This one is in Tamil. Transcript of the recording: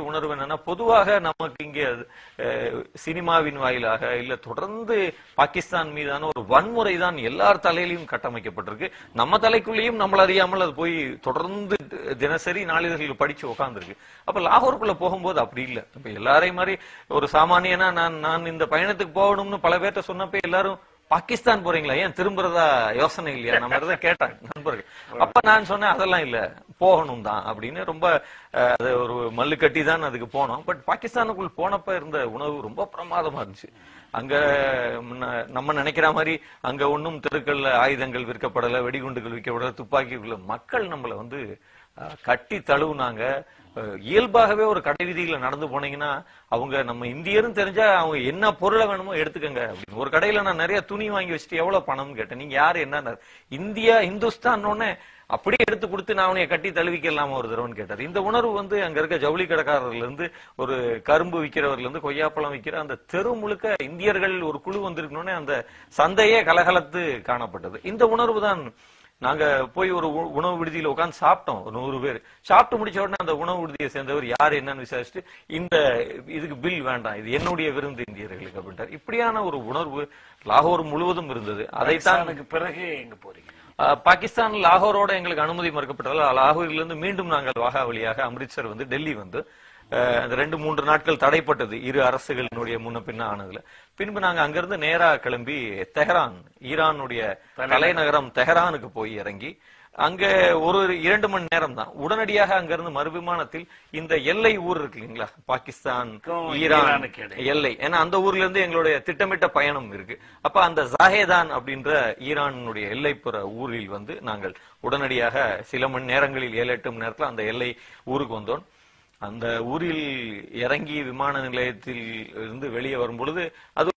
உணர்வு என்னன்னா, பொதுவாக நமக்கு இங்கே சினிமாவின் வாயிலாக இல்ல தொடர்ந்து பாகிஸ்தான் மீதான ஒரு வன்முறை தான் எல்லார் தலையிலையும் கட்டமைக்கப்பட்டிருக்கு. நம்ம தலைக்குள்ளேயும் நம்மள அறியாமல் அது போய் தொடர்ந்து தினசரி நாளிதழ்கள் படிச்சு உட்கார்ந்துருக்கு. அப்ப லாகூருக்குள்ள போகும்போது அப்படி இல்ல. இப்ப எல்லாரையும் மாதிரி ஒரு சாமானியனா நான் இந்த பயணத்துக்கு போகணும்னு பல பேர்ட்ட சொன்னப்ப எல்லாரும் பாகிஸ்தான் போறீங்களா, ஏன் திரும்புறதா யோசனை இல்லையா, நம்ம தான் கேட்டாங்க நண்பர்கள். அப்ப நான் சொன்னேன் அதெல்லாம் இல்ல, போகணும் தான் அப்படின்னு. ரொம்ப அது ஒரு மல்லு கட்டி தான் அதுக்கு போனோம். பட் பாகிஸ்தானுக்குள் போனப்ப இருந்த உணவு ரொம்ப பிரமாதமா இருந்துச்சு. அங்க நம்ம நினைக்கிற மாதிரி அங்க ஒன்னும் தெருக்கள்ல ஆயுதங்கள் விற்கப்படல, வெடிகுண்டுகள் விற்கப்படல, துப்பாக்கிக்குள்ள மக்கள் நம்மள கட்டி தழுவுனாங்க. இயல்பாகவே ஒரு கடை வீதியில நடந்து போனீங்கன்னா அவங்க நம்ம இந்தியரும் தெரிஞ்சா அவங்க என்ன பொருளை வேணுமோ எடுத்துக்கங்க அப்படின்னு. ஒரு கடையில நான் நிறைய துணி வாங்கி வச்சுட்டு எவ்வளவு பணம்னு கேட்டேன். நீங்க யாரு என்ன இந்தியா இந்துஸ்தான் அப்படியே எடுத்து கொடுத்து நான் அவனைய கட்டி தழுவிக்கலாமா ஒரு தடவைன்னு கேட்டார். இந்த உணர்வு அங்க இருக்க ஜவுளி கடைக்காரர்ல இருந்து ஒரு கரும்பு விற்கிறவர்ல இருந்து கொய்யாப்பழம் விற்கிற அந்த தெரு முழுக்க இந்தியர்கள் ஒரு குழு வந்திருக்கணும்னே அந்த சந்தையே கலகலத்து காணப்பட்டது. இந்த உணர்வு தான். நாங்க போய் ஒரு உணவு விடுதியில உட்காந்து சாப்பிட்டோம். ஒரு 100 பேர் சாப்பிட்டு முடிச்ச உடனே அந்த உணவு விடுதியை சேர்ந்தவர் யாரு என்னன்னு விசாரிச்சுட்டு, இந்த இதுக்கு பில் வேண்டாம், இது என்னுடைய விருந்து இந்தியர்களுக்கு அப்படின்ட்டார். இப்படியான ஒரு உணர்வு லாகூர் முழுவதும் இருந்தது. அதைத்தான் பிறகு எங்க போறீங்க? பாகிஸ்தான் லாகூரோட எங்களுக்கு அனுமதி மறுக்கப்பட்டதால் லாகூரிலிருந்து இருந்து மீண்டும் நாங்கள் வாகா வழியாக அமிர்த்சர் டெல்லி அந்த 2-3 நாட்கள் தடைப்பட்டது இரு அரசுகளினுடைய முன்ன பின்ன ஆனதுல. பின்பு நாங்க அங்கிருந்து நேரா கிளம்பி தெஹரான், ஈரானுடைய தலைநகரம் தெஹரானுக்கு போய் இறங்கி அங்க ஒரு 2 மணி நேரம் தான். உடனடியாக அங்கிருந்து மறுவிமானத்தில் இந்த எல்லை ஊர் இருக்கு இல்லைங்களா, பாகிஸ்தான் ஈரான் எல்லை, ஏன்னா அந்த ஊர்ல இருந்து எங்களுடைய திட்டமிட்ட பயணம் இருக்கு. அப்ப அந்த ஜாஹேதான் அப்படின்ற ஈரானுடைய எல்லைப்புற ஊரில் நாங்கள் உடனடியாக சில மணி நேரங்களில் 7-8 மணி நேரத்துல அந்த எல்லை ஊருக்கு வந்தோம். அந்த ஊரில் இறங்கி விமான நிலையத்தில் இருந்து வெளியே வரும் பொழுது அது